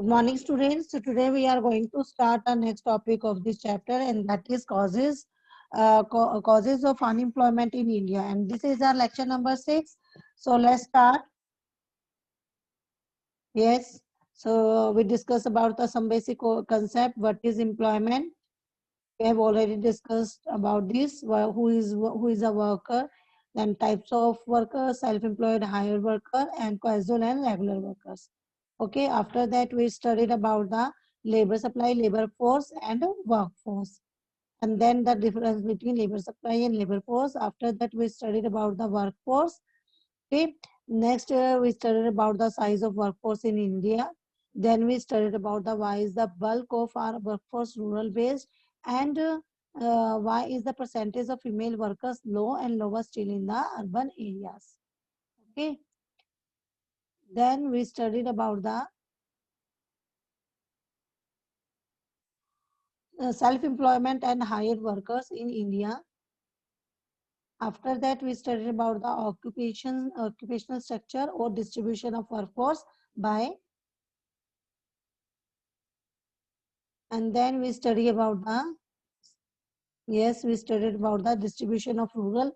Good morning, students. So today we are going to start our next topic of this chapter, and that is causes of unemployment in India. And this is our lecture number 6. So let's start. Yes. So we discuss about some basic concept. What is employment? We have already discussed about this. Who is a worker? Then types of workers: self-employed, hired worker, and casual and regular workers. Okay, after that we studied about the labor supply, labor force, and workforce. And then the difference between labor supply and labor force. After that we studied about the workforce. Okay, next we studied about the size of workforce in India. Then we studied about the why is the bulk of our workforce rural based, and why is the percentage of female workers low and lower still in the urban areas. Okay, then we studied about the self-employment and hired workers in India. After that, we studied about the occupational structure or distribution of workforce by, and then we study about the, yes, we studied about the distribution of rural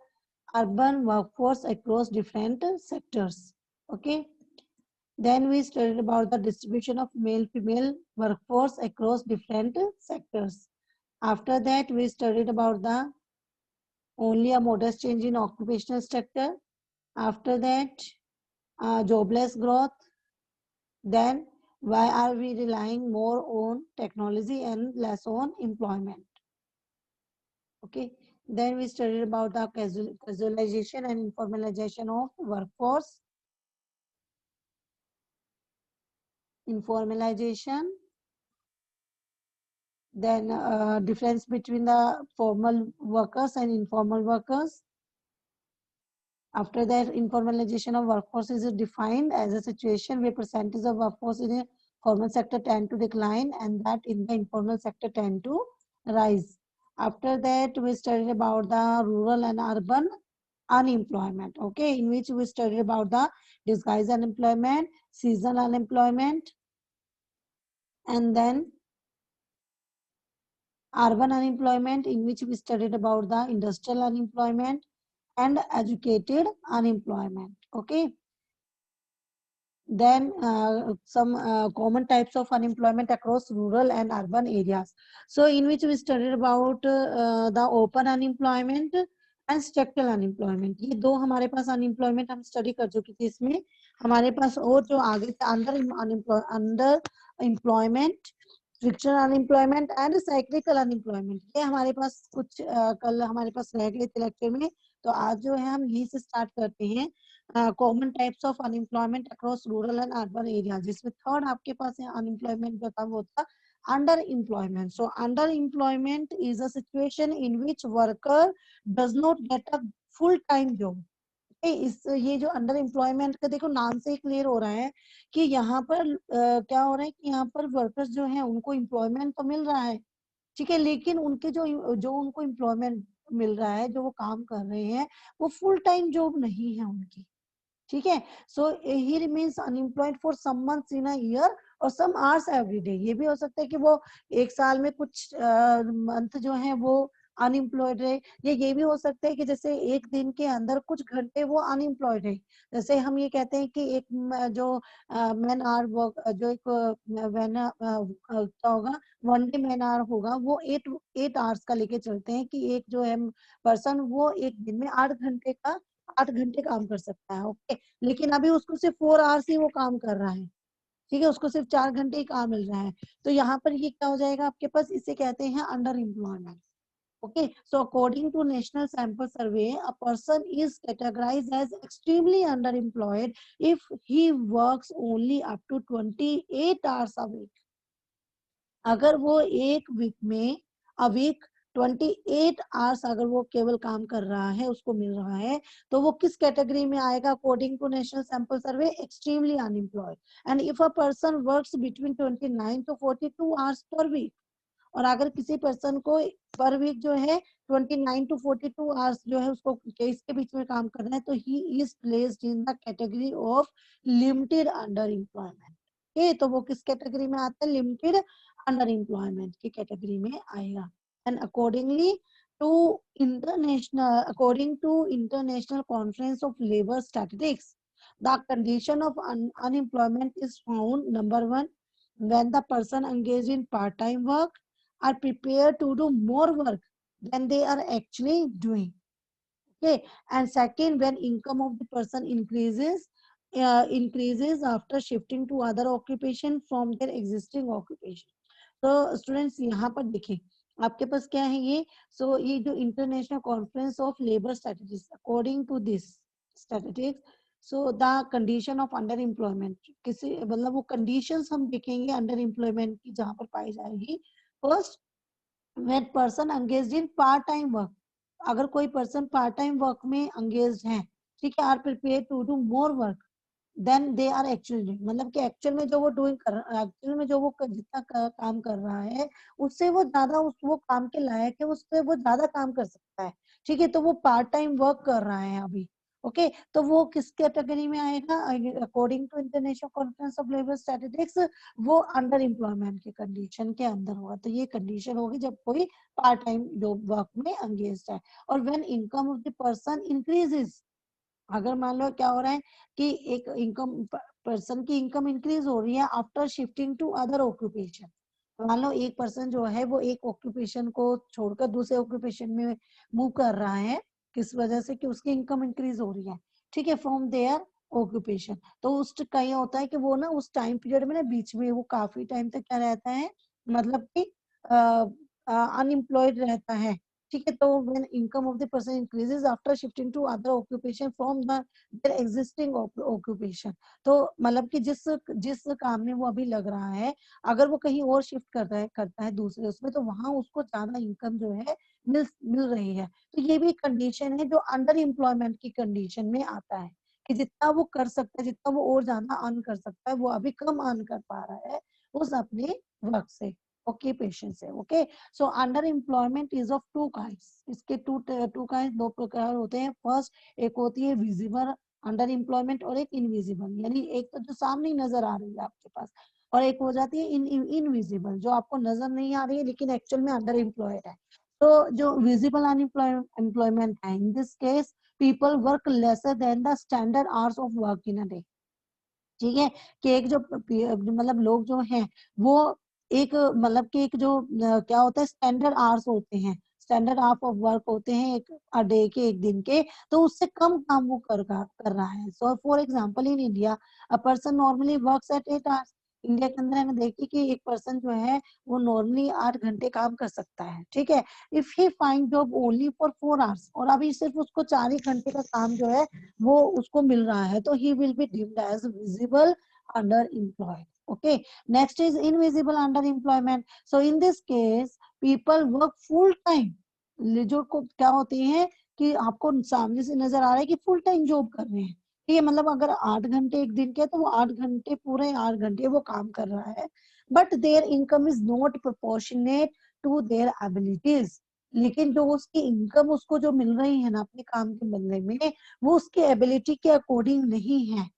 urban workforce across different sectors. Okay. Then we studied about the distribution of male-female workforce across different sectors. After that, we studied about the only a modest change in occupational structure. After that, jobless growth. Then, why are we relying more on technology and less on employment? Okay. Then we studied about the casualization and informalization of workforce. Informalization. Then difference between the formal workers and informal workers. After that, informalization of workforce is defined as a situation where percentage of workforce in the formal sector tend to decline and that in the informal sector tend to rise. After that, we studied about the rural and urban unemployment, okay, in which we studied about the disguised unemployment, seasonal unemployment, and then urban unemployment, in which we studied about the industrial unemployment and educated unemployment, okay. Then some common types of unemployment across rural and urban areas. So in which we studied about the open unemployment and structural unemployment. ये दो हमारे पास unemployment हम study कर चुके थे इसमें. हमारे पास और जो आगे से under employment, structural unemployment and cyclical unemployment, ये हमारे पास कुछ कल हमारे पास रह गए थे लेक्चर में. तो आज जो है हम यहीं से स्टार्ट करते हैं. Common types of unemployment across rural and urban area, जिसमें थर्ड आपके पास है अनएम्प्लॉयमेंट जो था वो था under employment. So under employment is a situation in which worker does not get a full time job. इस ये जो अंडर एम्प्लॉयमेंट का देखो नाम से ही क्लियर हो रहा है कि यहाँ पर क्या हो रहा है कि यहाँ पर वर्कर्स जो है उनको एम्प्लॉयमेंट तो मिल रहा है, ठीक है, लेकिन उनके जो जो उनको एम्प्लॉयमेंट मिल रहा है, जो वो काम कर रहे हैं, वो फुल टाइम जॉब नहीं है उनकी, ठीक है. So he remains unemployed for some months in a year or some hours every day. ये भी हो सकता है कि वो एक साल में कुछ मंथ जो है वो अनएम्प्लॉयड है. ये भी हो सकता है कि जैसे एक दिन के अंदर कुछ घंटे वो अनएम्प्लॉयड है. जैसे हम ये कहते हैं कि एक जो मैन आवर वर्क, जो एक क्या होगा, वन डे मैन आवर होगा, वो 8 आवर्स का लेके चलते हैं कि एक जो है पर्सन वो एक दिन में 8 घंटे काम कर सकता है, ओके. लेकिन अभी उसको सिर्फ 4 आवर्स ही वो काम कर रहा है, ठीक है, उसको सिर्फ 4 घंटे ही काम मिल रहा है. तो यहाँ पर ये क्या हो जाएगा आपके पास, इसे कहते हैं under employment. Okay, so according to National Sample Survey, a person is categorized as extremely underemployed if he works only up to 28 hours a week. अगर वो एक वीक में अ वीक 28 आवर्स अगर वो केवल काम कर रहा है, उसको मिल रहा है, तो वो किस कैटेगरी में आएगा according to national sample survey, extremely unemployed. And if a person works between 29 to 42 hours per week, और अगर किसी पर्सन को पर वीक जो है 29 to 42 आवर्स जो है उसको इसके बीच में काम करना है, तो he is placed in the category of limited under employment. Okay, तो वो किस कैटेगरी में आता है? लिमिटेड अंडर एम्प्लॉयमेंट की कैटेगरी में आएगा। And according to International Conference of Labor Statistics, the condition of unemployment is found, number one, when the person engaged in part-time work are prepared to do more work than they are actually doing. Okay, and second, when income of the person increases after shifting to other occupation from their existing occupation. तो students यहाँ पर देखें, आपके पास क्या है ये? So ये जो international conference of labour statistics, according to this statistics, so the condition of under employment, किसी मतलब वो कंडीशंस हम देखेंगे अंडर एम्प्लॉयमेंट की जहाँ पर पाई जाएगी। First, when person engaged in part time work, अगर कोई पर्सन पार्ट टाइम वर्क में एंगेज है, ठीक है, are prepare to do more work than they are actually doing, मतलब कि एक्चुअल में जो वो डूइंग कर एक्चुअल में जो वो जितना काम कर रहा है उससे वो ज्यादा वो काम के लायक है, उससे वो ज्यादा काम कर सकता है, ठीक है, तो वो पार्ट टाइम वर्क कर रहा है अभी। ओके, तो वो किस कैटेगरी में आएगा? According to international conference of labour statistics, वो अंडर एम्प्लॉयमेंट की कंडीशन के अंदर होगा। तो ये कंडीशन होगी जब कोई पार्ट टाइम जॉब वर्क में एंगेज है। और when income of the person increases, अगर मान लो क्या हो रहा है कि एक इनकम पर्सन की इनकम इंक्रीज हो रही है after shifting to other occupation, मान लो एक पर्सन जो है वो एक ऑक्यूपेशन को छोड़कर दूसरे ऑक्यूपेशन में मूव कर रहा है, किस वजह से? कि उसकी इनकम इंक्रीज हो रही है, ठीक है, फ्रॉम देयर ऑक्यूपेशन। तो उस का ये होता है कि वो ना उस टाइम पीरियड में ना बीच में वो काफी टाइम तक क्या रहता है, मतलब कि अनएम्प्लॉयड रहता है, ठीक है। तो when income of the person increases after shifting to other occupation from the their existing occupation, तो मतलब कि जिस जिस काम में वो अभी लग रहा है, अगर वो कहीं और शिफ्ट करता है दूसरे उसमें, तो वहां उसको ज्यादा इनकम जो है मिल रही है। तो ये भी कंडीशन है जो अंडर एम्प्लॉयमेंट की कंडीशन में आता है, कि जितना वो कर सकता है, जितना वो और ज्यादा अर्न कर सकता है, वो अभी कम अर्न कर पा रहा है उस अपने वर्क से, ऑक्यूपेशन से। Okay, so under employment is of two kinds, इसके टू काइंड, दो प्रकार होते हैं। फर्स्ट, एक होती है विजिबल अंडर एम्प्लॉयमेंट और एक इनविजिबल, यानी एक तो जो सामने नजर आ रही है आपके पास, और एक हो जाती है इनविजिबल, जो आपको नजर नहीं आ रही है लेकिन एक्चुअल में अंडर एम्प्लॉयड है। तो जो विजिबल अनएम्प्लॉयमेंट है, इन this case people work lesser than the standard hours of work in a day, ठीक है, कि एक जो मतलब लोग जो हैं वो एक मतलब कि एक जो क्या होता है, स्टैंडर्ड आवर्स होते हैं, स्टैंडर्ड आवर्स ऑफ वर्क होते हैं एक डे के, एक दिन के, तो उससे कम काम वो कर रहा है। So for example in India a person normally works at 8 hours, India के अंदर हमें देखिए कि एक पर्सन जो है वो नॉर्मली 8 घंटे काम कर सकता है, ठीक है। If he find job only for 4 hours, और अभी सिर्फ उसको 4 ही घंटे का काम जो है वो उसको मिल रहा है, तो he will be deemed as visible under employed. Okay, next is invisible under employment. So in this case people work full time, जो को क्या होती है कि आपको सामने से नजर आ रहा है कि फुल टाइम जॉब कर रहे हैं, ठीक है, मतलब अगर 8 घंटे एक दिन के, तो वो 8 घंटे पूरे 8 घंटे वो काम कर रहा है, but their income is not proportionate to their abilities, लेकिन जो उसकी इनकम उसको जो मिल रही है ना अपने काम के बदले में, वो उसके एबिलिटी के अकॉर्डिंग नहीं है।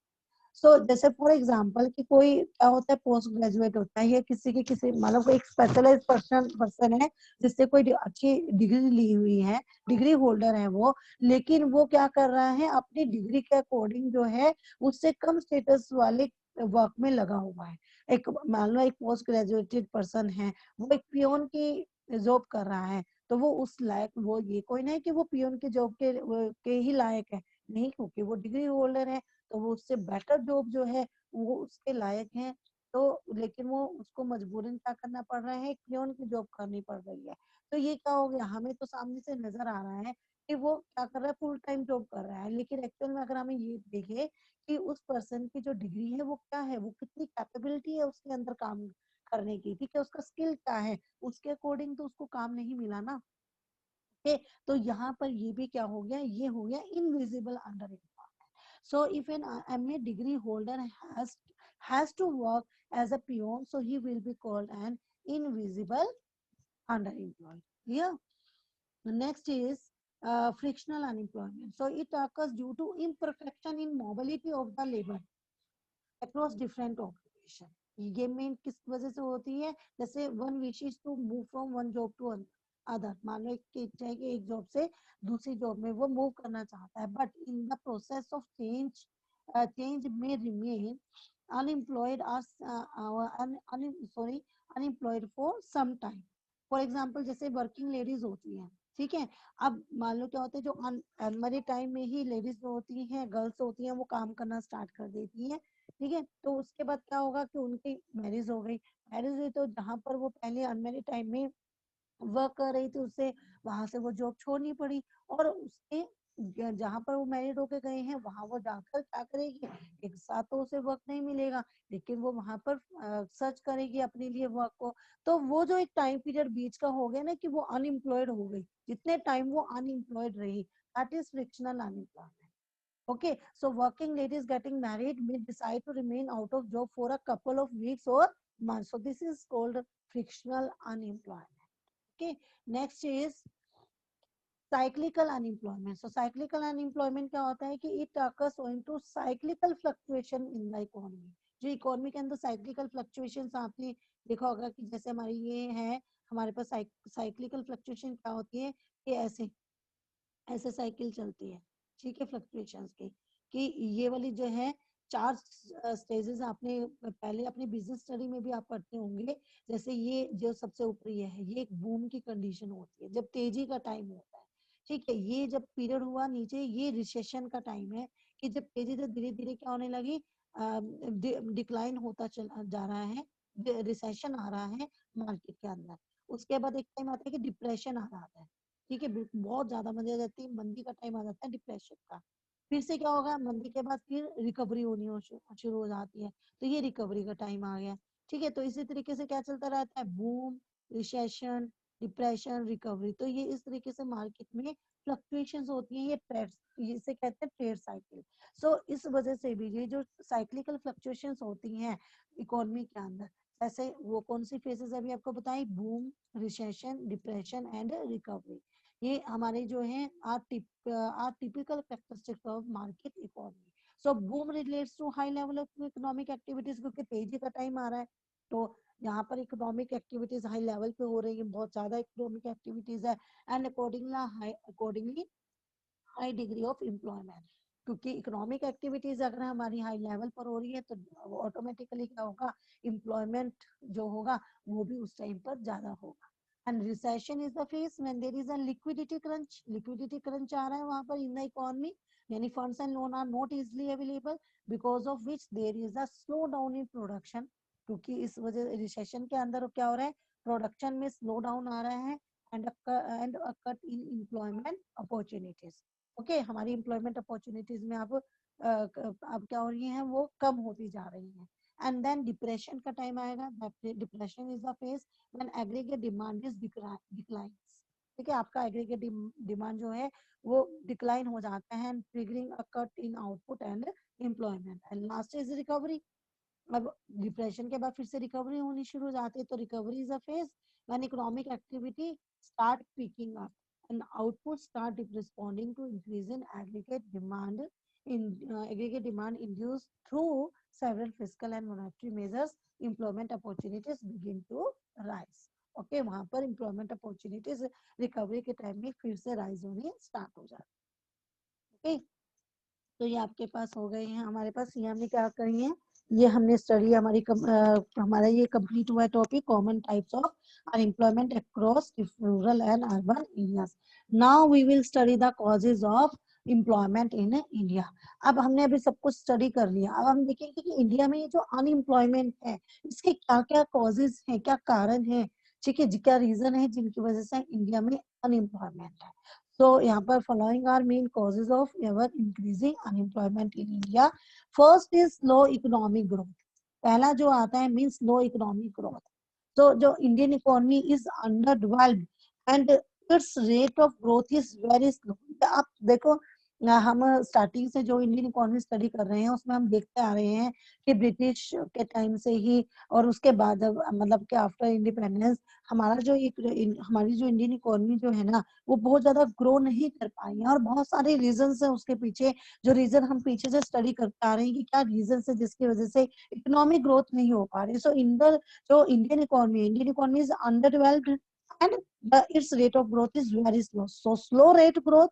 जैसे फॉर एग्जांपल कि कोई क्या होता है, पोस्ट ग्रेजुएट होता है, या किसी मतलब कोई एक स्पेशलाइज पर्सन है जिससे कोई अच्छी डिग्री ली हुई है, डिग्री होल्डर है वो, लेकिन वो क्या कर रहा है, अपनी डिग्री के अकॉर्डिंग जो है उससे कम स्टेटस वाले वर्क में लगा हुआ है। एक मान लो एक पोस्ट ग्रेजुएटेड पर्सन है, वो एक पियोन की जॉब कर रहा है, तो वो उस लायक, वो ये कोई नहीं कि वो पियोन की जॉब के ही लायक है, नहीं, क्योंकि वो डिग्री होल्डर है, तो वो उससे बेटर जॉब जो है वो उसके लायक है। तो लेकिन वो उसको मजबूरन क्या करना पड़ रहा है, पियोन की जॉब करनी पड़ रही है। तो ये क्या हो गया, हमें तो सामने से नजर आ रहा है कि वो क्या कर रहा है, फुल टाइम जॉब कर रहा है, लेकिन एक्चुअल में अगर हमें ये देखे कि उस पर्सन की जो डिग्री है वो क्या है, वो कितनी कैपेबिलिटी है उसके अंदर काम करने की, ठीक है, उसका स्किल क्या है, उसके अकॉर्डिंग तो उसको काम नहीं मिला ना। ओके, तो यहाँ पर ये भी क्या हो गया, ये हो गया invisible under employment. So if an MA degree holder has to work as a peon, so he will be called an invisible underemployed. Yeah. The next is frictional unemployment. So it occurs due to imperfection in mobility of the labor across different occupations. ये main किस वजह से होती है, जैसे one wishes to move from one job to other, मान लो एक इच्छा है कि एक जॉब से दूसरी जॉब में वो मूव करना चाहता है, but in the process of change में remain unemployed or unemployed for some time. For example जैसे वर्किंग लेडीज होती हैं, ठीक है, अब मान लो क्या होता है, जो अनमेरिड टाइम में ही लेडीज जो होती हैं, गर्ल्स होती हैं, वो काम करना स्टार्ट कर देती हैं, ठीक है, तो उसके बाद क्या होगा कि उनकी मैरिज हो गई, मैरिज हुई तो जहाँ पर वो पहले अनमेरिड टाइम में वर्क कर रही थी, उसे वहां से वो जॉब छोड़नी पड़ी, और उसके जहाँ पर वो मैरिड होके गए हैं वहां वो जाकर क्या करेगी, एक साथ तो उसे वर्क नहीं मिलेगा, लेकिन वो वहां पर सर्च करेगी अपने लिए वर्क को, तो वो जो एक टाइम पीरियड बीच का हो गया ना कि वो अनएम्प्लॉयड हो गई, जितने टाइम वो अनएम्प्लॉयड रही, that is frictional unemployment. Okay, so working ladies getting married may decide to remain out of job for a couple of weeks or months. So this is called frictional unemployment. Okay, next is cyclical unemployment. So cyclical unemployment क्या होता है कि it occurs owing to cyclical fluctuation in the economy. जो economy के अंदर cyclical fluctuations आपने देखा होगा कि जैसे हमारी ये है, हमारे पास साइक्लिकल फ्लक्चुएशन क्या होती है कि ऐसे ऐसे साइकिल चलती है, ठीक है, फ्लक्चुएशंस की, कि ये वाली जो है 4 स्टेजेस आपने पहले अपने बिजनेस स्टडी में भी आप पढ़ते होंगे, जैसे ये जो सबसे ऊपरी है ये एक बूम की कंडीशन होती है, जब तेजी का टाइम होता है, ठीक है, ये जब पीरियड हुआ नीचे ये रिसेशन का टाइम है, कि जब तेजी से धीरे धीरे क्या होने लगी, डिक्लाइन होता चला जा रहा है, रिसेशन आ रहा है मार्केट के अंदर. उसके बाद एक टाइम आता है कि डिप्रेशन आ रहा है, ठीक है, बहुत ज्यादा मंदी आ जाती है, मंदी का टाइम आ जाता है डिप्रेशन का, फिर से क्या होगा, मंदी के बाद फिर रिकवरी होनी शुरू हो जाती है, तो ये रिकवरी का टाइम आ गया, ठीक है, तो इसी तरीके से क्या चलता रहता है, बूम, रिसेशन, डिप्रेशन, रिकवरी, तो ये इस तरीके से मार्केट में फ्लक्चुएशंस होती है, ये ट्रेड, इसे कहते हैं ट्रेड साइकिल. सो इस वजह से भी ये जो साइक्लिकल फ्लक्चुएशंस होती हैं इकोनॉमी के अंदर, जैसे वो कौन सी फेजेस अभी आपको बताई, boom, recession, depression and recovery, ये हमारे जो है are typical characteristics of market economy. So boom relates to high level of economic activities, क्योंकि तेजी का टाइम आ रहा है, तो यहाँ पर इकोनॉमिक एक्टिविटीज हाई लेवल पे हो रही है, बहुत ज्यादा इकोनॉमिक एक्टिविटीज है, and accordingly high degree of employment, क्योंकि इकोनॉमिक एक्टिविटीज अगर हमारी हाई लेवल पर हो रही है तो ऑटोमेटिकली क्या होगा, एम्प्लॉयमेंट जो होगा वो भी उस टाइम पर ज्यादा होगा. And recession is the phase when there is a liquidity crunch आ रहा है वहां पर इन द इकोनॉमी, यानी funds and loan are not easily available, because of which there is a slow down in production, क्योंकि इस वजह recession के अंदर क्या हो रहा है, प्रोडक्शन में स्लो डाउन आ रहा है, and a cut in employment opportunities. Okay, हमारी एम्प्लॉयमेंट अपॉर्चुनिटीज में अब क्या हो रही है, वो कम होती जा रही है. एंड देन डिप्रेशन का टाइम आएगा, depression is the phase when aggregate demand is decline, ठीक है, आपका एग्रीगेट डिमांड जो है वो डिक्लाइन हो जाता है, and triggering a cut in output and employment. And last is recovery, अब डिप्रेशन के बाद फिर से रिकवरी होनी शुरू हो जाती है, तो recovery is a phase when economic activity start picking up and output start responding to increase in aggregate demand induced through several fiscal and monetary measures, employment opportunities begin to rise. Okay, वहां पर employment opportunities recovery के time में फिर से rise होने start हो जाती है. okay? तो ये आपके पास हो गए हैं, हमारे पास ये हमने क्या करी है, ये हमने स्टडी हमारा ये कंप्लीट हुआ है topic common types of unemployment across rural and urban areas. Now we will study the causes of employment in India. अब हमने अभी सब कुछ स्टडी कर लिया, अब हम देखेंगे कि इंडिया में ये जो अनएम्प्लॉयमेंट है इसके क्या क्या कॉजेज हैं, क्या कारण है, ठीक है, क्या रीजन है जिनकी वजह से इंडिया में अनएम्प्लॉयमेंट है. So यहाँ पर following are main causes of ever increasing unemployment in India. First is slow economic growth. पहला जो आता है means slow economic growth. So जो Indian economy is underdeveloped and its rate of growth is very slow. आप देखो हम starting से जो इंडियन इकोनॉमी स्टडी कर रहे हैं उसमें हम देखते आ रहे हैं कि ब्रिटिश के टाइम से ही और उसके बाद मतलब कि आफ्टर इंडिपेंडेंस हमारा जो हमारी जो इंडियन इकोनॉमी जो है ना वो बहुत ज्यादा ग्रो नहीं कर पाई है और बहुत सारे रीजन है उसके पीछे। जो रीजन हम पीछे से स्टडी करते आ रहे हैं कि क्या रीजन है जिसकी वजह से इकोनॉमिक ग्रोथ नहीं हो पा रही। सो इन द जो Indian economy is under developed and its rate of growth is very slow. So slow rate growth,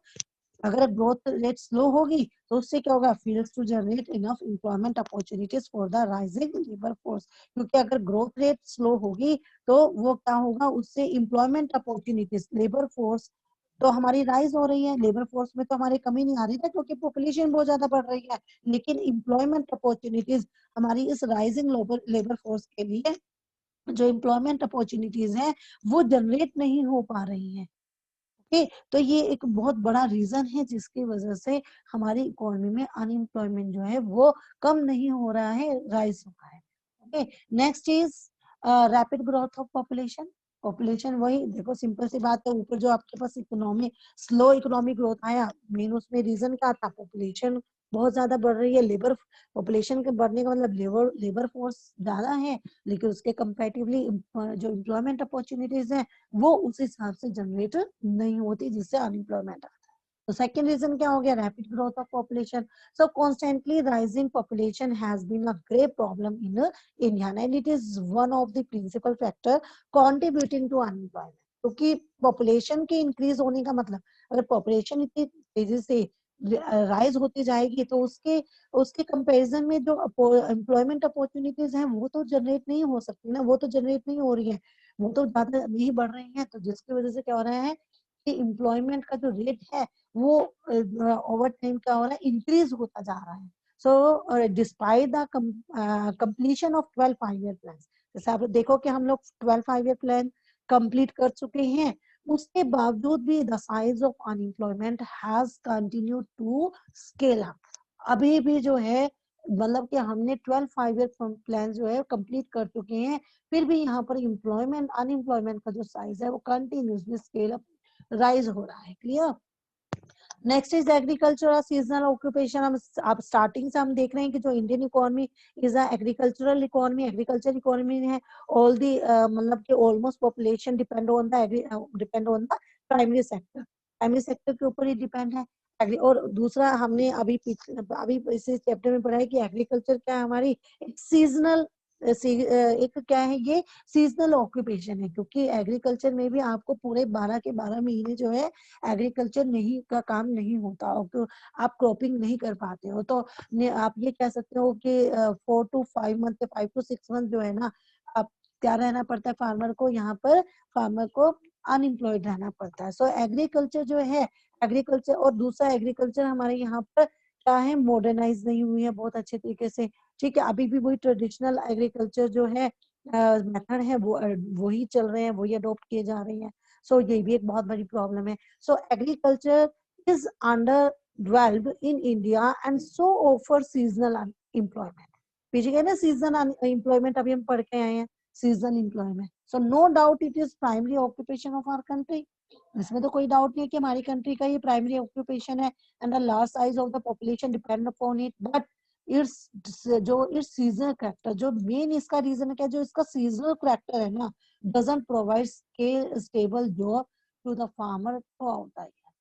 अगर ग्रोथ रेट स्लो होगी तो उससे क्या होगा, fails to generate enough employment opportunities for the rising labour force. क्योंकि अगर growth rate slow होगी तो वो क्या होगा, उससे एम्प्लॉयमेंट अपॉर्चुनिटीज लेबर फोर्स तो हमारी राइज हो रही है, लेबर फोर्स में तो हमारी कमी नहीं आ रही है क्योंकि पॉपुलेशन बहुत ज्यादा बढ़ रही है, लेकिन एम्प्लॉयमेंट अपॉर्चुनिटीज हमारी इस राइजिंग लेबर फोर्स के लिए जो एम्प्लॉयमेंट अपॉर्चुनिटीज है वो जनरेट नहीं हो पा रही है। ओके, तो ये एक बहुत बड़ा रीजन है जिसकी वजह से हमारी इकोनॉमी में अनएम्प्लॉयमेंट जो है वो कम नहीं हो रहा है, राइज हो रहा है। Okay, next is rapid growth of population. Population वही देखो, सिंपल सी बात है, ऊपर जो आपके पास इकोनॉमी स्लो इकोनॉमिक ग्रोथ आया, मेन उसमें रीजन क्या था, पॉपुलेशन बहुत ज्यादा बढ़ रही है। लेबर पॉपुलेशन के बढ़ने का मतलब लेबर फोर्स ज्यादा है, लेकिन उसके कंपैरेटिवली जो एम्प्लॉयमेंट अपॉर्चुनिटीज है वो उस हिसाब से जनरेट नहीं होती, जिससे अनएम्प्लॉयमेंट आता है। तो सेकंड रीजन क्या हो गया, rapid growth of population. So constantly rising population has been a great problem in India and it is one of the principal factor contributing to unemployment. क्योंकि पॉपुलेशन के इंक्रीज होने का मतलब, अगर पॉपुलेशन इतनी तेजी से राइज होती जाएगी तो उसके उसके कंपैरिजन में जो एम्प्लॉयमेंट अपॉर्चुनिटीज हैं वो तो जनरेट नहीं हो सकती ना, वो तो जनरेट नहीं हो रही है, वो तो ज्यादा नहीं बढ़ रही है। तो जिसकी वजह से क्या हो रहा है कि एम्प्लॉयमेंट का जो रेट है वो ओवर टाइम क्या हो रहा है, इंक्रीज होता जा रहा है। So despite the completion of 12 5 year plan, जैसे आप देखो कि हम लोग 12 5 ईयर प्लान कंप्लीट कर चुके हैं, उसके बावजूद भी the size of unemployment has continued to scale up. अभी भी जो है मतलब कि हमने 12 5 ईयर प्लान जो है कंप्लीट कर चुके हैं, फिर भी यहाँ पर एम्प्लॉयमेंट अनएम्प्लॉयमेंट का जो साइज है वो कंटिन्यूसली स्केल अप राइज हो रहा है। क्लियर। नेक्स्ट इज एग्रीकल्चर और सीजनल ऑक्यूपेशन। हम आप स्टार्टिंग से हम देख रहे हैं कि जो Indian economy is agricultural economy, agriculture economy है। ऑल दी मतलब कि almost population depend on the primary sector, primary sector के ऊपर ही डिपेंड है। और दूसरा हमने अभी इस चैप्टर में पढ़ा है कि एग्रीकल्चर क्या है, हमारी एक सीजनल एक क्या है, ये सीजनल ऑक्यूपेशन है। क्योंकि एग्रीकल्चर में भी आपको पूरे 12 के 12 महीने जो है एग्रीकल्चर नहीं का काम नहीं होता और तो आप क्रॉपिंग नहीं कर पाते हो। तो आप ये कह सकते हो कि 4 to 5 मंथ, 5 to 6 मंथ जो है ना, आप क्या रहना पड़ता है फार्मर को, यहाँ पर फार्मर को अनएम्प्लॉयड रहना पड़ता है। सो एग्रीकल्चर जो है, एग्रीकल्चर और दूसरा एग्रीकल्चर हमारे यहाँ पर क्या है, मॉडर्नाइज नहीं हुई है बहुत अच्छे तरीके से। ठीक है, अभी भी वही ट्रेडिशनल एग्रीकल्चर जो है मेथड है वो वही चल रहे हैं, वही अडोप्ट किए जा रहे हैं। सो ये भी एक बहुत बड़ी प्रॉब्लम है। So agriculture is underdeveloped in India and so offers seasonal employment. पीछे गए ना, सीजनल एम्प्लॉयमेंट अभी हम पढ़ के आए हैं, seasonal employment. So no doubt it is primary occupation of our country. इसमें तो कोई डाउट नहीं है कि हमारी कंट्री का ये प्राइमरी ऑक्यूपेशन है and the large size of the population depend upon it. But it's seasonal character, जो मेन इसका रीजन है क्या, जो इसका सीजनल करेक्टर है ना, doesn't provide stable job to the farmer throughout the year।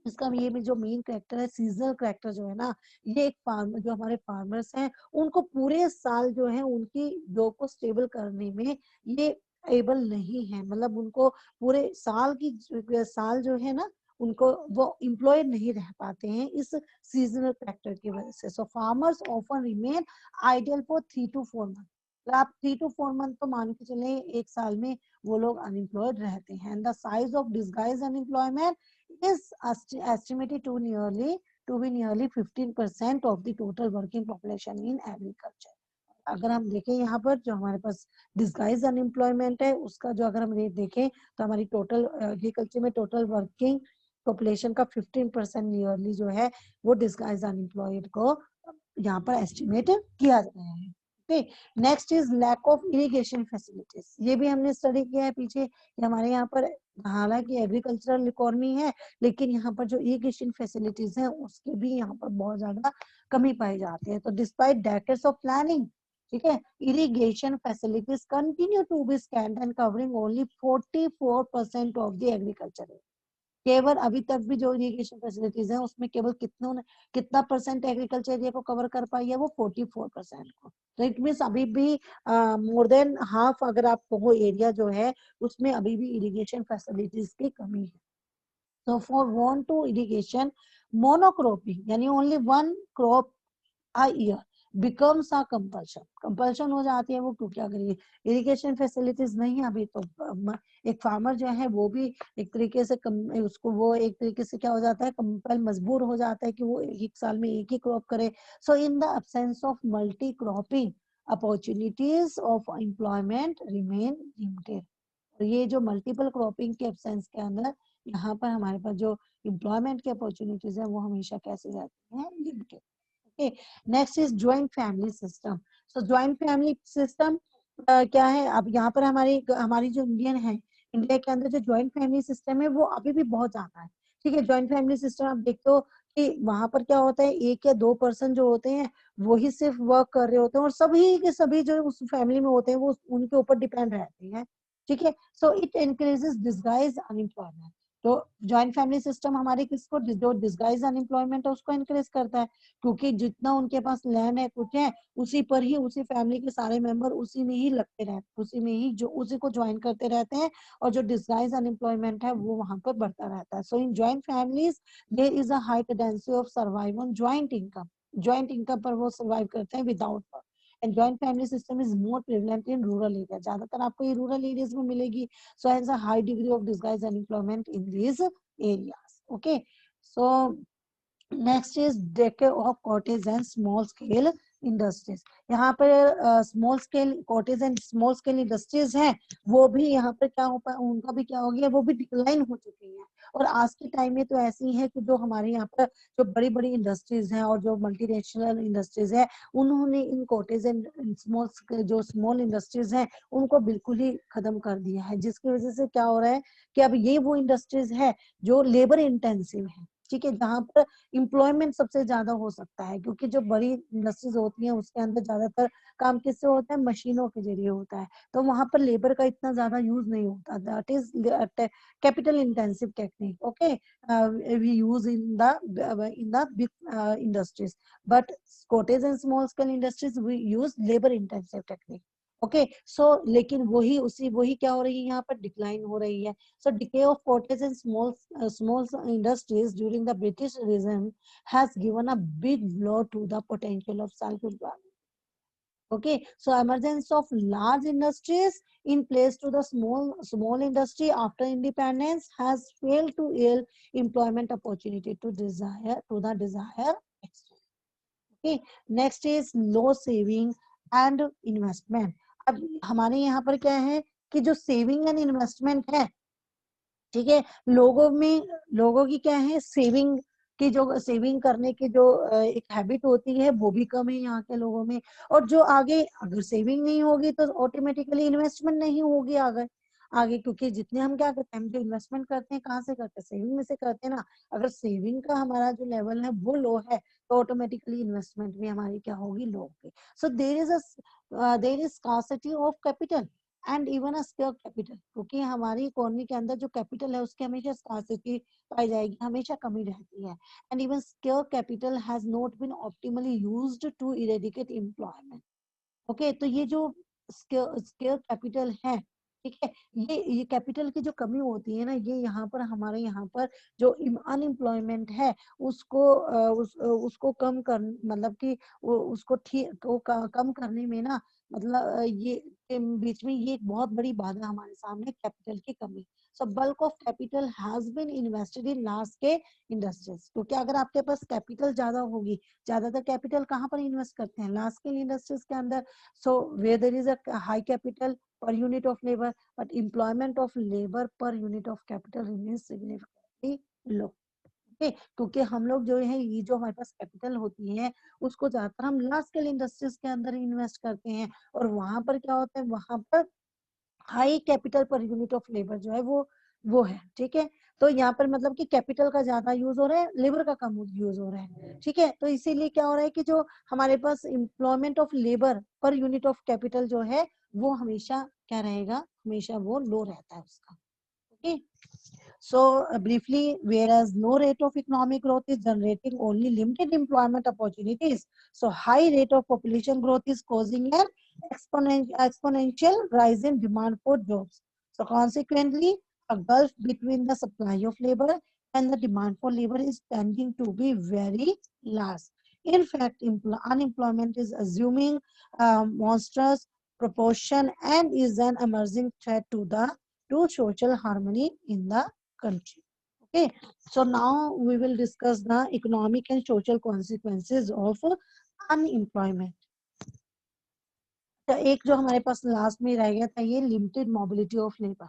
इसका ये भी जो मेन करेक्टर है, सीजनल करेक्टर जो है ना, ये एक फार्मर, जो हमारे फार्मर्स हैं उनको पूरे साल जो है उनकी जॉब को स्टेबल करने में ये एबल नहीं है। मतलब उनको पूरे साल जो है ना, उनको वो एम्प्लॉयड नहीं रह पाते हैं इस सीजनल करेक्टर की वजह से। So farmers often remain ideal for 3 to 4 month. आप 3 to 4 मंथ तो मान के चले एक साल में वो लोग अनएम्प्लॉयड रहते हैं। The size of disguise unemployment is estimated to be nearly 15% of the total working population in agriculture। अगर हम देखें यहाँ पर जो हमारे पास डिसगाइज अनएम्प्लॉयमेंट है उसका जो अगर हम रेट देखें तो हमारी टोटल एग्रीकल्चर में टोटल वर्किंग पॉपुलेशन का 15% नियरली जो है वो डिसगाइज अनएम्प्लॉयड को यहाँ पर एस्टिमेट किया गया है। Okay, next is lack of irrigation facilities. ये भी हमने स्टडी किया है पीछे कि हमारे यहाँ पर हालांकि एग्रीकल्चरल इकोनॉमी है, लेकिन यहाँ पर जो इरिगेशन फैसिलिटीज है उसकी भी यहाँ पर बहुत ज्यादा कमी पाई जाती है। तो डिस्पाइट डेकेड्स ऑफ प्लानिंग, ठीक है, irrigation facilities continue to be scant and covering only 44% of the agriculture. केवल अभी तक भी जो इरिगेशन फैसिलिटीज है उसमें केवल कितना परसेंट एग्रीकल्चर एरिया को कवर कर पाई है, वो 44% को। तो इट मीन्स अभी भी मोर देन हाफ अगर आप कहो एरिया जो है उसमें अभी भी इरिगेशन फैसिलिटीज की कमी है। तो for want to irrigation monocropping यानी only one crop a year becomes a compulsion। Compulsion हो जाती है वो, क्योंकि अगर ये इरिगेशन फैसिलिटीज नहीं है अभी तो एक फार्मर जो है वो भी एक तरीके से उसको वो एक तरीके से क्या हो जाता है, कंपल मजबूर हो जाता है कि वो एक साल में एक ही क्रॉप करे। So in the absence of multi cropping opportunities of employment remain limited. और ये जो मल्टीपल क्रॉपिंग के एब्सेंस के अंदर यहाँ पर हमारे पास जो एम्प्लॉयमेंट की अपॉर्चुनिटीज है वो हमेशा कैसे जाती हैं, limited. Okay, next is joint family system। So joint family system क्या है, अब यहाँ पर हमारी जो इंडियन है, इंडिया के अंदर जो जॉइंट फैमिली सिस्टम है वो अभी भी बहुत ज्यादा है। ठीक है, जॉइंट फैमिली सिस्टम आप देखते हो कि वहां पर क्या होता है, एक या दो पर्सन जो होते हैं वो ही सिर्फ वर्क कर रहे होते हैं और सभी के सभी जो उस फैमिली में होते हैं वो उनके ऊपर डिपेंड रहते हैं। ठीक है, so it increases disguise unemployment. तो जॉइंट फैमिली सिस्टम हमारे किसको, जो डिसगाइज अनएम्प्लॉयमेंट है उसको इंक्रीज करता है, क्योंकि जितना उनके पास लैंड है कुछ है उसी पर ही उसी फैमिली के सारे मेंबर उसी में ही लगते रहते, उसी में ही जो उसी को ज्वाइन करते रहते हैं, और जो डिसगाइज अनएम्प्लॉयमेंट है वो वहां पर बढ़ता रहता है। So in joint families there is a high tendency of survive on joint income. Joint income पर वो सर्वाइव करते हैं without work. And joint family system is more prevalent in rural area, ज्यादातर आपको ये रूरल एरियाज में मिलेगी। So has a high degree of disguise unemployment in these areas. Okay, so next is decay of cottage and small scale industries. यहाँ पर small scale cottage and small scale industries हैं, वो भी यहाँ पर क्या हो उनका भी क्या हो गया, वो भी डिक्लाइन हो चुकी है। और आज के टाइम में तो ऐसी है कि जो हमारे यहाँ पर जो बड़ी बड़ी इंडस्ट्रीज हैं और जो मल्टीनेशनल इंडस्ट्रीज है उन्होंने इन कॉटेज एंड स्मॉल जो स्मॉल इंडस्ट्रीज हैं उनको बिल्कुल ही खत्म कर दिया है, जिसकी वजह से क्या हो रहा है कि अब ये वो इंडस्ट्रीज है जो लेबर इंटेंसिव है। ठीक है, जहाँ पर एम्प्लॉयमेंट सबसे ज्यादा हो सकता है, क्योंकि जो बड़ी इंडस्ट्रीज होती हैं उसके अंदर ज्यादातर काम किससे होता है, मशीनों के जरिए होता है, तो वहां पर लेबर का इतना ज्यादा यूज नहीं होता। That is capital intensive technique. Okay, we use in the big industries, but cottage and small scale industries we use labour intensive technique. Okay, so लेकिन वही क्या हो रही है, यहाँ पर डिक्लाइन हो रही है। So decay of cottage and small industries during the British regime has given a big blow to the potential of self-employment. Okay, so emergence of large industries in place to the small industry after independence has failed to yield employment opportunity to the desired extent. Okay, next is low saving and investment। अब हमारे यहाँ पर क्या है कि जो saving and investment है, ठीक है, लोगों की क्या है, सेविंग की जो सेविंग करने की जो एक हैबिट होती है वो भी कम है यहाँ के लोगों में। और जो आगे अगर सेविंग नहीं होगी तो ऑटोमेटिकली इन्वेस्टमेंट नहीं होगी आगे आगे, क्योंकि जितने हम क्या करते हैं, हम जो इन्वेस्टमेंट करते हैं कहाँ से करते हैं, सेविंग में से करते हैं ना। अगर सेविंग का हमारा जो लेवल है वो लो है तो ऑटोमेटिकली इन्वेस्टमेंट भी हमारी क्या होगी, लो होगी। So there is scarcity of capital and even a scarce capital, क्योंकि हमारी इकोनॉमी के अंदर जो कैपिटल है उसकी हमेशा स्कार्सिटी पाई जाएगी, हमेशा कमी रहती है। And even scarce capital has not been optimally used to eradicate employment. Okay, तो ये जो स्केयर कैपिटल है, ठीक है, ये कैपिटल की जो कमी होती है ना, ये यहाँ पर हमारे यहाँ पर जो अनएम्प्लॉयमेंट है उसको कम कर, मतलब कि उसको ठीक को कम करने में ना, मतलब ये के बीच में ये एक बहुत बड़ी बाधा हमारे सामने, कैपिटल की कमी। So bulk of capital has been invested in large scale industries, क्योंकि अगर आपके पास कैपिटल ज्यादा होगी, ज्यादातर कैपिटल कहाँ पर इन्वेस्ट करते हैं, लार्ज स्केल इंडस्ट्रीज के अंदर। So where there is a high capital per unit of labor, but employment of labor per unit of capital remains significantly low. Okay, क्योंकि हम लोग जो है ये जो हमारे पास कैपिटल होती है उसको ज्यादातर हम लार्ज स्केल इंडस्ट्रीज के अंदर इन्वेस्ट करते हैं, और वहां पर क्या होता है, वहां पर हाई कैपिटल पर यूनिट ऑफ लेबर जो है वो है, ठीक है। तो यहाँ पर मतलब कि कैपिटल का ज्यादा यूज हो रहा है, लेबर का कम यूज हो रहा है, ठीक है। तो इसीलिए क्या हो रहा है कि जो हमारे पास employment of labour per unit of capital जो है वो हमेशा क्या रहेगा, हमेशा वो लो रहता है उसका, okay. So briefly, whereas low rate of economic growth is generating only limited employment opportunities, so high rate of population growth is causing an exponential rise in demand for jobs. So consequently, a gulf between the supply of labor and the demand for labor is tending to be very large. In fact, unemployment is assuming monstrous proportion and is an emerging threat to social harmony in the country. Okay, so now we will discuss the economic and social consequences of unemployment. तो एक जो हमारे पास last में रह गया था ये limited mobility of labour,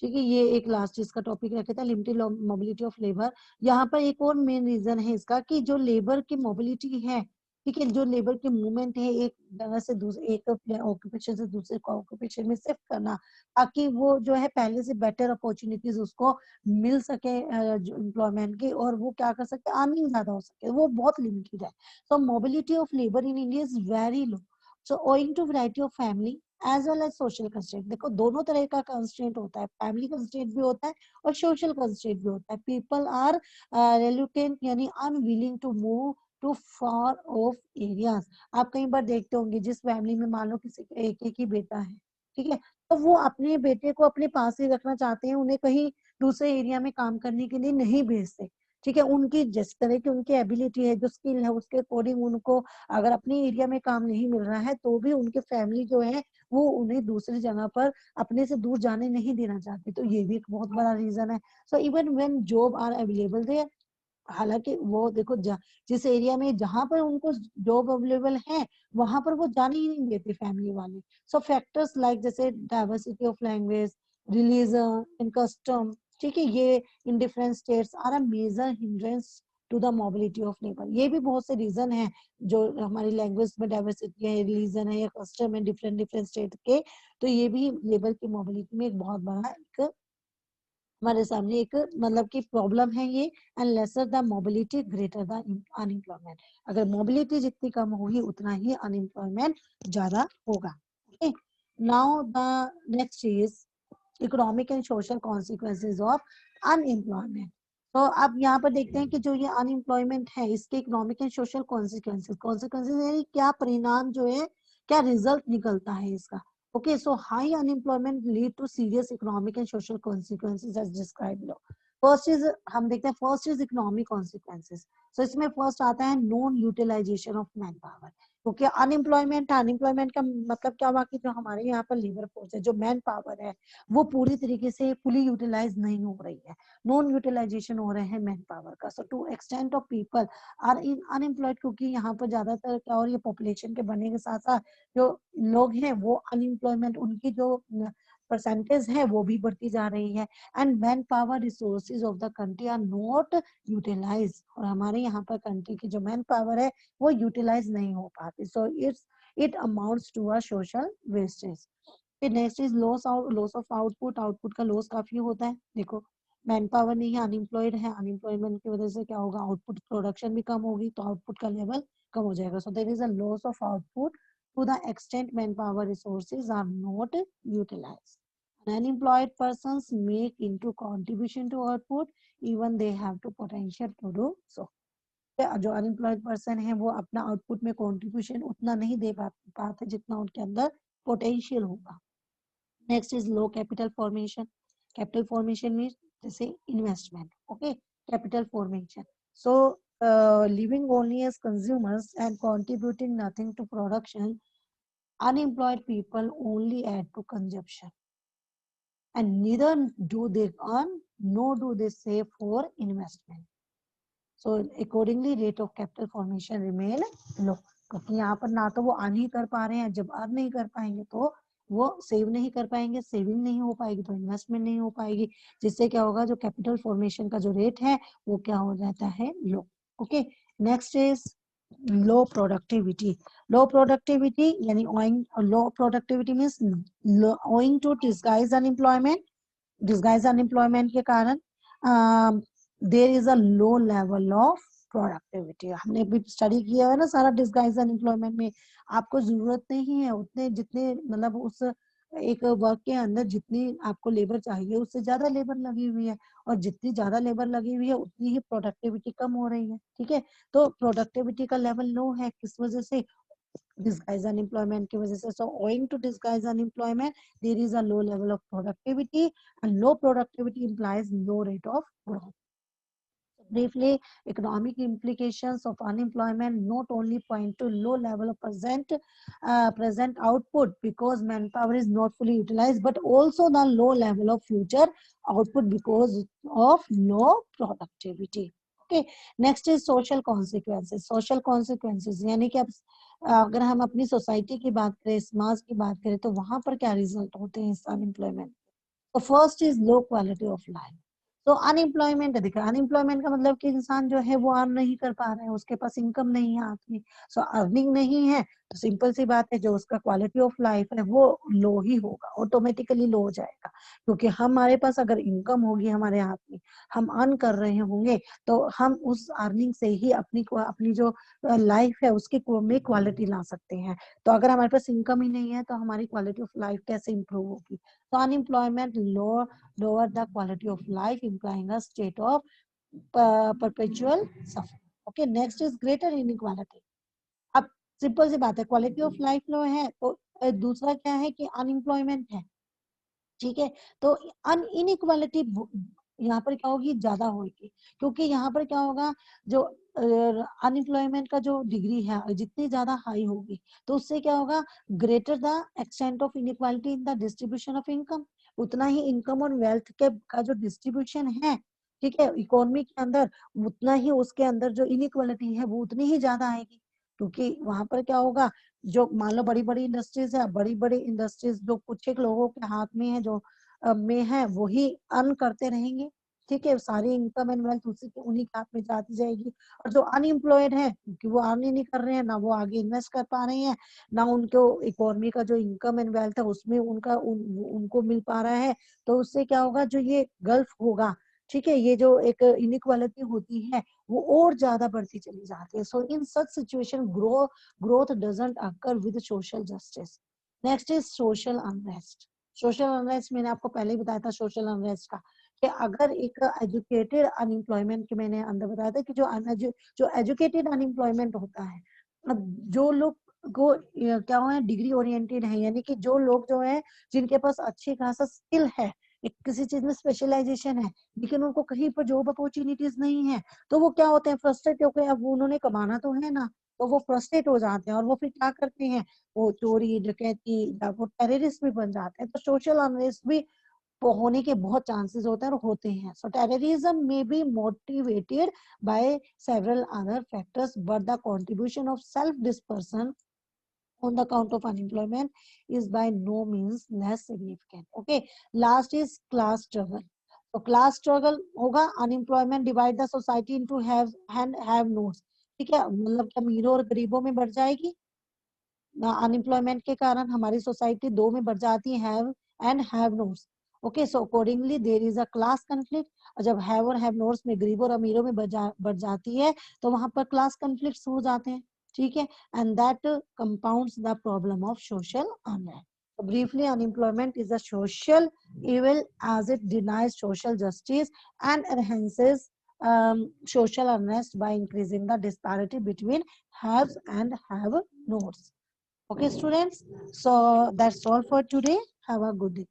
ठीक है, ये एक लास्ट इसका टॉपिक रखा था लिमिटेड मोबिलिटी ऑफ लेबर। यहाँ पर एक और मेन रीजन है इसका कि जो लेबर की मोबिलिटी है, ठीक है, जो लेबर की मूवमेंट है एक जगह से दूसरे एक ऑक्यूपेशन से दूसरे ऑक्यूपेशन में शिफ्ट करना, ताकि वो जो है पहले से बेटर अपॉर्चुनिटीज उसको मिल सके एम्प्लॉयमेंट की, और वो क्या कर सकते अर्निंग ज्यादा हो सके, वो बहुत लिमिटेड है। So mobility of labour in India is very low, so owing to variety of family as well as social constraint. देखो दोनों तरह का कंस्ट्रेंट होता है, फैमिली कंस्ट्रेंट भी होता है और सोशल कंस्ट्रेंट भी होता है। पीपल आर रेलुकेंट यानी unwilling to move to far off areas. आप कई बार देखते होंगे जिस फैमिली में मान लो किसी का एक एक ही बेटा है, ठीक है, तो वो अपने बेटे को अपने पास ही रखना चाहते हैं, उन्हें कहीं दूसरे एरिया में काम करने के लिए नहीं भेजते, ठीक है। उनकी जिस तरह की उनकी एबिलिटी है, जो स्किल है, उसके अकॉर्डिंग उनको अगर अपने एरिया में काम नहीं मिल रहा है तो भी उनके फैमिली जो है वो उन्हें दूसरी जगह पर अपने से दूर जाने नहीं देना चाहती, तो ये भी एक बहुत बड़ा रीजन है। So even when job are available there, हालांकि वो देखो जिस एरिया में जहां पर उनको जॉब अवेलेबल है वहां पर वो जाने ही नहीं देते फैमिली वाले। सो फैक्टर्स लाइक जैसे diversity of language, religion and custom, ठीक है, ये in different states are a major hindrance to the mobility of labour. ये भी बहुत से रीजन है, जो हमारी लैंग्वेज में डाइवर्सिटी है, रिलीजन है या कस्टम है डिफरेंट डिफरेंट स्टेट के, तो ये भी लेबर की मोबिलिटी में एक बहुत बड़ा एक हमारे सामने एक मतलब की प्रॉब्लम है ये। And lesser the mobility greater the unemployment, अगर मोबिलिटी जितनी कम होगी उतना ही अनएम्प्लॉयमेंट ज्यादा होगा। Okay, now the next is economic and social consequences of unemployment. तो अब यहाँ पर देखते हैं कि जो ये अनएम्प्लॉयमेंट है इसके economic and social consequences, consequences यानी क्या परिणाम जो है, क्या रिजल्ट निकलता है इसका। Okay, so high unemployment lead to serious economic and social consequences as described below. First is हम देखते हैं first is economic consequences. So इसमें first आता है non utilization of manpower. क्योंकि अनएम्प्लॉयमेंट का मतलब क्या हुआ कि जो हमारे यहाँ पर लेबर फोर्स है, जो मैन पावर है, वो पूरी तरीके से फुली यूटिलाइज नहीं हो रही है, नॉन यूटिलाइजेशन हो रहे हैं मैन पावर का। So to extent of people are in unemployed, क्योंकि यहाँ पर ज्यादातर क्या हो रही है, पॉपुलेशन के बढ़ने के साथ साथ जो लोग हैं वो अनएम्प्लॉयमेंट उनकी जो परसेंटेज है वो भी बढ़ती जा रही है। And man power resources of the country are not utilise, और हमारे यहाँ पर कंट्री की जो मैन पावर है वो यूटिलाइज नहीं हो पाती। So it amounts to a social wastage. Next is loss of output, output का लॉस काफी होता है। देखो मैन पावर नहीं है, अनएम्प्लॉयड है, अनएम्प्लॉयमेंट की वजह से क्या होगा, आउटपुट प्रोडक्शन भी कम होगी, तो आउटपुट का लेवल कम हो जाएगा। So there is a loss of output to the extent manpower resources are not utilized. Unemployed persons make into contribution to output even they have to potential to do so. जो unemployed person है वो अपना output में contribution उतना नहीं दे पाते जितना उनके अंदर पोटेंशियल होगा। Next is low capital formation. Capital formation में जैसे investment, okay, capital formation. So living only as consumers and contributing nothing to production, unemployed people only add to consumption, and neither do they earn nor do they save for investment. So accordingly rate of capital formation remain low, क्योंकि यहाँ पर ना तो वो earn ही कर पा रहे हैं, जब अर्न नहीं कर पाएंगे तो वो सेव नहीं कर पाएंगे, सेविंग नहीं हो पाएगी तो इन्वेस्टमेंट नहीं हो पाएगी, जिससे क्या होगा, जो कैपिटल फॉर्मेशन का जो रेट है वो क्या हो जाता है, low. Okay, next is low productivity. Low productivity यानी low productivity means owing to disguise unemployment, disguise unemployment के कारण there is a low level of productivity. हमने भी स्टडी किया है ना सारा डिस्गाइज अनएम्प्लॉयमेंट में। आपको जरूरत नहीं है उतने जितने मतलब उस एक वर्क के अंदर जितनी आपको लेबर चाहिए उससे ज्यादा लेबर लगी हुई है, और जितनी ज्यादा लेबर लगी हुई है उतनी ही प्रोडक्टिविटी कम हो रही है। ठीक है, तो प्रोडक्टिविटी का लेवल लो है, किस वजह से, disguise unemployment की वजह से। So owing to disguise unemployment, there is a low level of productivity, and low productivity implies low rate of growth. Briefly, economic implications of unemployment not only point to low level of present output because manpower is not fully utilized, but also the low level of future output because of low productivity. Okay, next is social consequences. Social consequences यानी कि अब अगर हम अपनी society की बात करें, समाज की बात करें, तो वहां पर क्या रिजल्ट होते हैं इस अनएम्प्लॉयमेंट। तो first is low quality of life. तो अनएम्प्लॉयमेंट देखा, अनएम्प्लॉयमेंट का मतलब कि इंसान जो है वो अर्न नहीं कर पा रहा है, उसके पास इनकम नहीं है हाथ में। सो अर्निंग नहीं है तो सिंपल सी बात है, जो उसका क्वालिटी ऑफ लाइफ है वो लो ही होगा, ऑटोमेटिकली लो हो जाएगा। क्योंकि हमारे पास अगर इनकम होगी हमारे हाथ में, हम अर्न कर रहे होंगे, तो हम उस अर्निंग से ही अपनी जो लाइफ है उसकी में क्वालिटी ला सकते हैं। तो अगर हमारे पास इनकम ही नहीं है तो हमारी क्वालिटी ऑफ लाइफ कैसे इंप्रूव होगी। So unemployment lower the quality of life, implying a state of perpetual suffering. Okay, next is greater inequality. अब सिंपल सी बात है, क्वालिटी ऑफ लाइफ लो है तो दूसरा क्या है कि अनएम्प्लॉयमेंट है। ठीक है, तो इनइक्वालिटी यहाँ पर क्या होगी, ज्यादा होगी। क्योंकि यहाँ पर क्या होगा, जो अनएम्प्लॉयमेंट का जो डिग्री है जितनी ज्यादा हाई होगी तो उससे क्या होगा, greater the extent of inequality in the distribution of income, उतना ही इनकम और वेल्थ के का जो डिस्ट्रीब्यूशन है, ठीक है, इकोनॉमी के अंदर, उतना ही उसके अंदर जो इनइक्वालिटी है वो उतनी ही ज्यादा आएगी। क्योंकि वहां पर क्या होगा, जो मान लो बड़ी बड़ी इंडस्ट्रीज है, बड़ी बड़ी इंडस्ट्रीज जो कुछ एक लोगों के हाथ में है, जो में है वही अर्न करते रहेंगे। ठीक है, सारी इनकम एंड वेल्थ उसी के उन्हीं के हाथ में जाती जाएगी। और जो अनएम्प्लॉयड है, क्योंकि वो अर्न ही नहीं कर रहे हैं, ना वो आगे इन्वेस्ट कर पा रहे हैं, ना उनको इकोनॉमी का जो इनकम एंड वेल्थ है उसमें उनको मिल पा रहा है, तो उससे क्या होगा, जो ये गल्फ होगा, ठीक है, ये जो एक इनइक्वालिटी होती है वो और ज्यादा बढ़ती चली जाती है। So in such situation growth doesn't occur with social justice. Next is social unrest. Social unrest मैंने आपको पहले ही बताया था सोशल अनरेस्ट का, कि अगर एक एजुकेटेड अनएम्प्लॉयमेंट के मैंने अंदर बताया था कि जो एजुकेटेड अनएम्प्लॉयमेंट होता है, अब जो लोग को क्या है, डिग्री ओरिएंटेड है, यानी कि जो लोग जो है जिनके पास अच्छी खासा स्किल है, एक किसी चीज में स्पेशलाइजेशन है, लेकिन उनको कहीं पर जॉब अपॉर्चुनिटीज नहीं है, तो वो क्या होते हैं, फ्रस्ट्रेट होकर, अब उन्होंने कमाना तो है ना, तो वो फ्रस्ट्रेट हो जाते हैं और वो फिर क्या करते हैं, वो चोरी डकैती या वो टेररिस्ट भी बन जाते हैं। तो सोशल अनरेस्ट भी होने के बहुत चांसेस होते हैं और होते हैं। सो टेररिज्म में be motivated by several other factors, but the contribution of self dispersion on the count of unemployment is by no means less significant. Okay, last is class struggle. So class struggle होगा, unemployment divide the society into have and have nots। ठीक है, मतलब कि अमीरों और गरीबों में बढ़ जाएगी। अनएम्प्लॉयमेंट के कारण हमारी सोसाइटी दो में बढ़ जाती है, have and have notes. Okay, so accordingly there is a class conflict, और जब हैव और हैव नोट्स में गरीबों और अमीरों में बढ़ जाती है तो वहां पर क्लास कॉन्फ्लिक्ट्स हो जाते हैं। ठीक है, and that compounds the problem of social unrest. So briefly, unemployment is a social evil as it denies social justice and enhances social unrest by increasing the disparity between haves and have nots. Okay, students. So that's all for today. Have a good day.